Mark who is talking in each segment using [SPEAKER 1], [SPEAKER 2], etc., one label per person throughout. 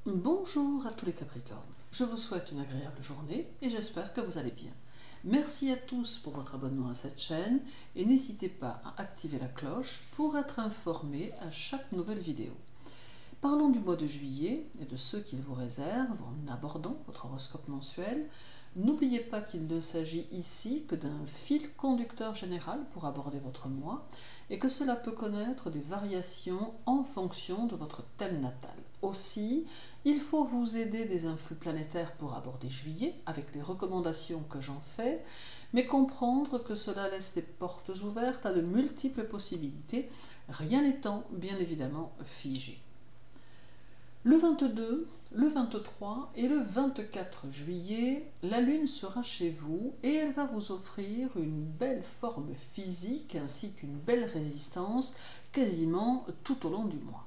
[SPEAKER 1] Bonjour à tous les Capricornes, je vous souhaite une agréable journée et j'espère que vous allez bien. Merci à tous pour votre abonnement à cette chaîne et n'hésitez pas à activer la cloche pour être informé à chaque nouvelle vidéo. Parlons du mois de juillet et de ceux qu'il vous réserve en abordant votre horoscope mensuel. N'oubliez pas qu'il ne s'agit ici que d'un fil conducteur général pour aborder votre mois et que cela peut connaître des variations en fonction de votre thème natal. Aussi, il faut vous aider des influx planétaires pour aborder juillet avec les recommandations que j'en fais, mais comprendre que cela laisse des portes ouvertes à de multiples possibilités, rien n'étant bien évidemment figé. Le 22, le 23 et le 24 juillet, la Lune sera chez vous et elle va vous offrir une belle forme physique ainsi qu'une belle résistance quasiment tout au long du mois.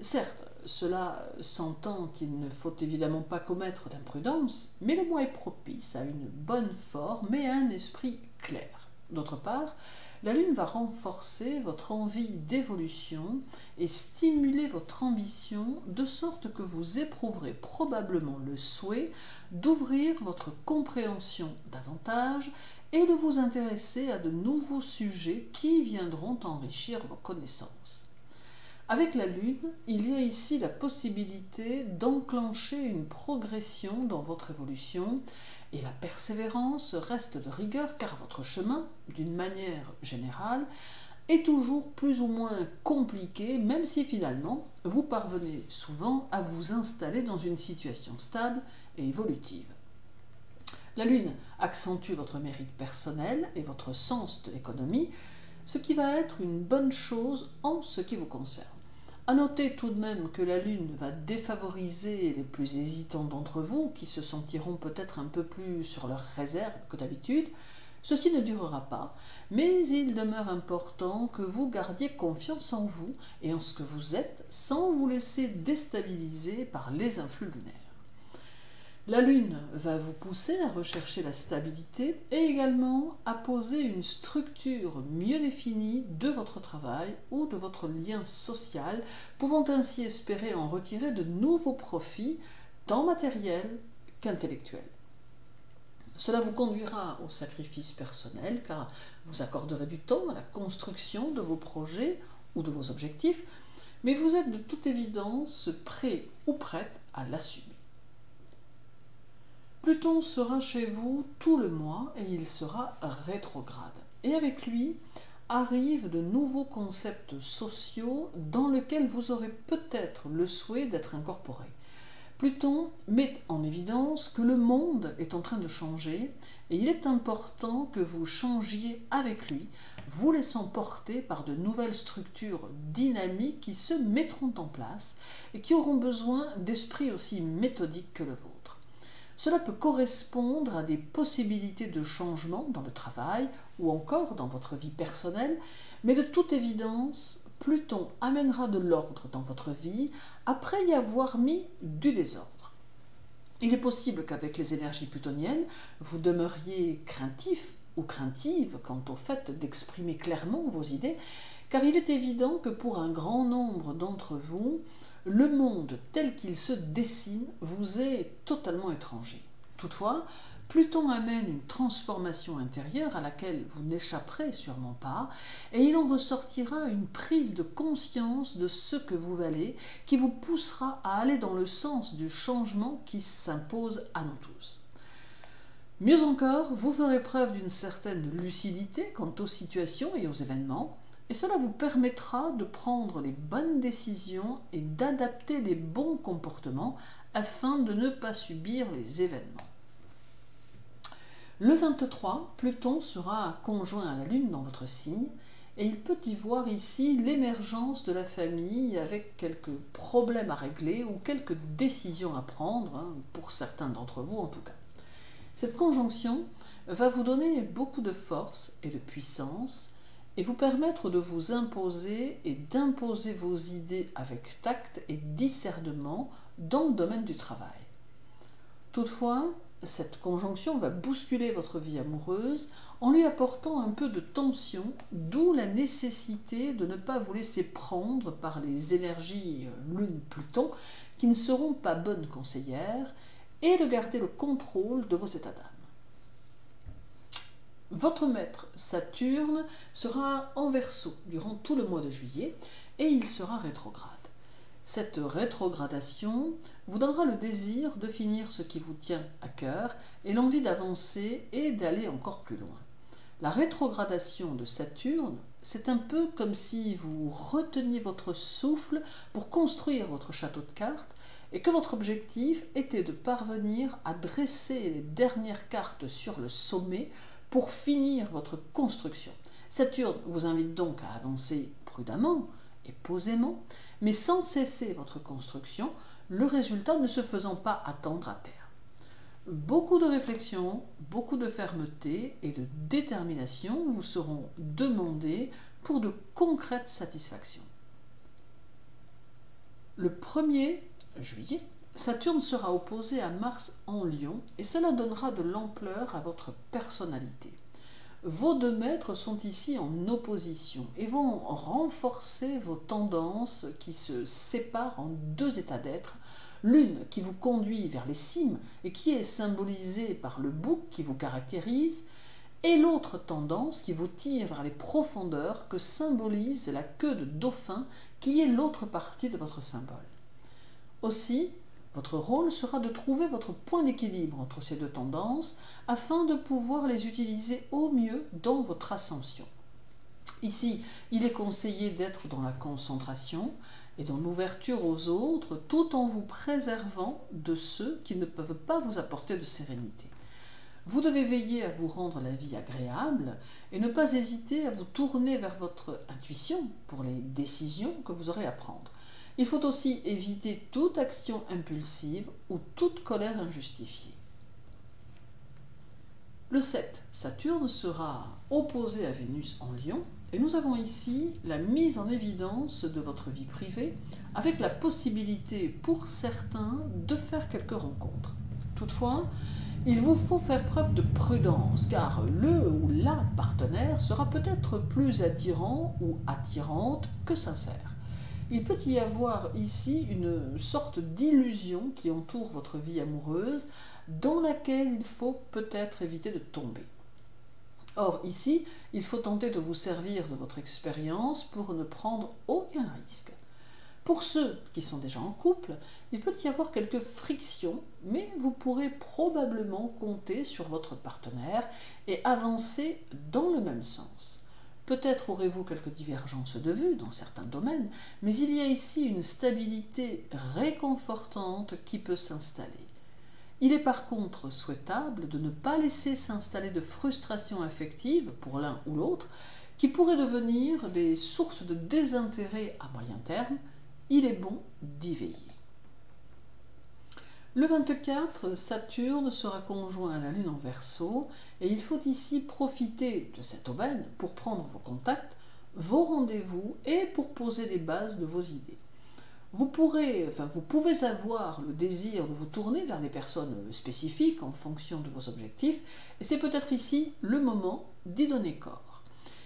[SPEAKER 1] Certes, cela s'entend qu'il ne faut évidemment pas commettre d'imprudence, mais le mois est propice à une bonne forme et à un esprit clair. D'autre part, la Lune va renforcer votre envie d'évolution et stimuler votre ambition de sorte que vous éprouverez probablement le souhait d'ouvrir votre compréhension davantage et de vous intéresser à de nouveaux sujets qui viendront enrichir vos connaissances. Avec la Lune, il y a ici la possibilité d'enclencher une progression dans votre évolution et la persévérance reste de rigueur car votre chemin, d'une manière générale, est toujours plus ou moins compliqué, même si finalement vous parvenez souvent à vous installer dans une situation stable et évolutive. La Lune accentue votre mérite personnel et votre sens de l'économie, ce qui va être une bonne chose en ce qui vous concerne. À noter tout de même que la Lune va défavoriser les plus hésitants d'entre vous, qui se sentiront peut-être un peu plus sur leur réserve que d'habitude. Ceci ne durera pas, mais il demeure important que vous gardiez confiance en vous et en ce que vous êtes, sans vous laisser déstabiliser par les influx lunaires. La Lune va vous pousser à rechercher la stabilité et également à poser une structure mieux définie de votre travail ou de votre lien social, pouvant ainsi espérer en retirer de nouveaux profits, tant matériels qu'intellectuels. Cela vous conduira au sacrifice personnel car vous accorderez du temps à la construction de vos projets ou de vos objectifs, mais vous êtes de toute évidence prêt ou prête à l'assumer. Pluton sera chez vous tout le mois et il sera rétrograde. Et avec lui arrivent de nouveaux concepts sociaux dans lesquels vous aurez peut-être le souhait d'être incorporé. Pluton met en évidence que le monde est en train de changer et il est important que vous changiez avec lui, vous laissant porter par de nouvelles structures dynamiques qui se mettront en place et qui auront besoin d'esprits aussi méthodiques que le vôtre. Cela peut correspondre à des possibilités de changement dans le travail ou encore dans votre vie personnelle, mais de toute évidence, Pluton amènera de l'ordre dans votre vie après y avoir mis du désordre. Il est possible qu'avec les énergies plutoniennes, vous demeuriez craintif ou craintive quant au fait d'exprimer clairement vos idées, car il est évident que pour un grand nombre d'entre vous, le monde tel qu'il se dessine vous est totalement étranger. Toutefois, Pluton amène une transformation intérieure à laquelle vous n'échapperez sûrement pas, et il en ressortira une prise de conscience de ce que vous valez, qui vous poussera à aller dans le sens du changement qui s'impose à nous tous. Mieux encore, vous ferez preuve d'une certaine lucidité quant aux situations et aux événements, et cela vous permettra de prendre les bonnes décisions et d'adapter les bons comportements afin de ne pas subir les événements. Le 23, Pluton sera conjoint à la Lune dans votre signe et il peut y voir ici l'émergence de la famille avec quelques problèmes à régler ou quelques décisions à prendre, pour certains d'entre vous en tout cas. Cette conjonction va vous donner beaucoup de force et de puissance et vous permettre de vous imposer et d'imposer vos idées avec tact et discernement dans le domaine du travail. Toutefois, cette conjonction va bousculer votre vie amoureuse en lui apportant un peu de tension, d'où la nécessité de ne pas vous laisser prendre par les énergies Lune-Pluton qui ne seront pas bonnes conseillères et de garder le contrôle de vos états d'âme. Votre maître Saturne sera en Verseau durant tout le mois de juillet et il sera rétrograde. Cette rétrogradation vous donnera le désir de finir ce qui vous tient à cœur et l'envie d'avancer et d'aller encore plus loin. La rétrogradation de Saturne, c'est un peu comme si vous reteniez votre souffle pour construire votre château de cartes et que votre objectif était de parvenir à dresser les dernières cartes sur le sommet pour finir votre construction. Saturne vous invite donc à avancer prudemment et posément, mais sans cesser votre construction, le résultat ne se faisant pas attendre à terme. Beaucoup de réflexion, beaucoup de fermeté et de détermination vous seront demandés pour de concrètes satisfactions. Le 1er juillet, Saturne sera opposé à Mars en Lion et cela donnera de l'ampleur à votre personnalité. Vos deux maîtres sont ici en opposition et vont renforcer vos tendances qui se séparent en deux états d'être, l'une qui vous conduit vers les cimes et qui est symbolisée par le bouc qui vous caractérise, et l'autre tendance qui vous tire vers les profondeurs que symbolise la queue de dauphin qui est l'autre partie de votre symbole. Aussi, votre rôle sera de trouver votre point d'équilibre entre ces deux tendances afin de pouvoir les utiliser au mieux dans votre ascension. Ici, il est conseillé d'être dans la concentration et dans l'ouverture aux autres tout en vous préservant de ceux qui ne peuvent pas vous apporter de sérénité. Vous devez veiller à vous rendre la vie agréable et ne pas hésiter à vous tourner vers votre intuition pour les décisions que vous aurez à prendre. Il faut aussi éviter toute action impulsive ou toute colère injustifiée. Le 7, Saturne sera opposé à Vénus en Lion et nous avons ici la mise en évidence de votre vie privée avec la possibilité pour certains de faire quelques rencontres. Toutefois, il vous faut faire preuve de prudence car le ou la partenaire sera peut-être plus attirant ou attirante que sincère. Il peut y avoir ici une sorte d'illusion qui entoure votre vie amoureuse dans laquelle il faut peut-être éviter de tomber. Or, ici, il faut tenter de vous servir de votre expérience pour ne prendre aucun risque. Pour ceux qui sont déjà en couple, il peut y avoir quelques frictions, mais vous pourrez probablement compter sur votre partenaire et avancer dans le même sens. Peut-être aurez-vous quelques divergences de vues dans certains domaines, mais il y a ici une stabilité réconfortante qui peut s'installer. Il est par contre souhaitable de ne pas laisser s'installer de frustrations affectives pour l'un ou l'autre qui pourraient devenir des sources de désintérêt à moyen terme. Il est bon d'y veiller. Le 24, Saturne sera conjoint à la Lune en Verseau et il faut ici profiter de cette aubaine pour prendre vos contacts, vos rendez-vous et pour poser les bases de vos idées. Vous pouvez avoir le désir de vous tourner vers des personnes spécifiques en fonction de vos objectifs et c'est peut-être ici le moment d'y donner corps.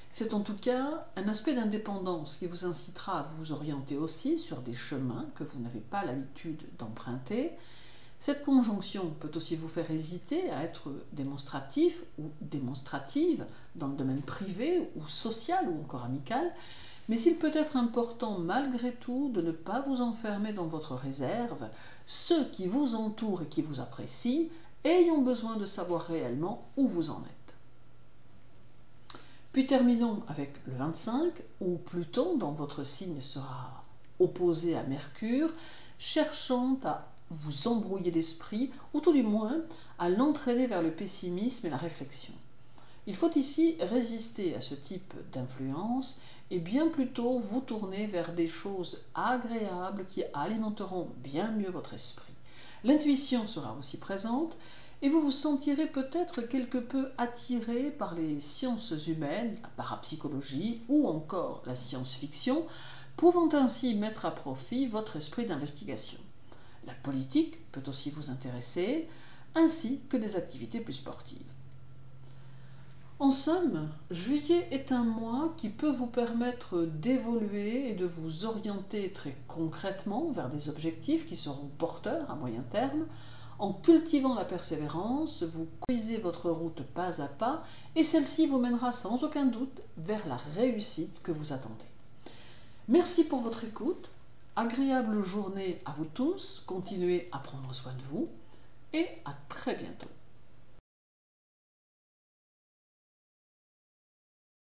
[SPEAKER 1] C'est en tout cas un aspect d'indépendance qui vous incitera à vous orienter aussi sur des chemins que vous n'avez pas l'habitude d'emprunter. Cette conjonction peut aussi vous faire hésiter à être démonstratif ou démonstrative dans le domaine privé ou social ou encore amical, mais il peut être important malgré tout de ne pas vous enfermer dans votre réserve, ceux qui vous entourent et qui vous apprécient ayant besoin de savoir réellement où vous en êtes. Puis terminons avec le 25, où Pluton dans votre signe sera opposé à Mercure, cherchant à vous embrouiller l'esprit, ou tout du moins à l'entraîner vers le pessimisme et la réflexion. Il faut ici résister à ce type d'influence et bien plutôt vous tourner vers des choses agréables qui alimenteront bien mieux votre esprit. L'intuition sera aussi présente et vous vous sentirez peut-être quelque peu attiré par les sciences humaines, la parapsychologie ou encore la science-fiction, pouvant ainsi mettre à profit votre esprit d'investigation. La politique peut aussi vous intéresser, ainsi que des activités plus sportives. En somme, juillet est un mois qui peut vous permettre d'évoluer et de vous orienter très concrètement vers des objectifs qui seront porteurs à moyen terme. En cultivant la persévérance, vous construisez votre route pas à pas et celle-ci vous mènera sans aucun doute vers la réussite que vous attendez. Merci pour votre écoute, agréable journée à vous tous, continuez à prendre soin de vous et à très bientôt.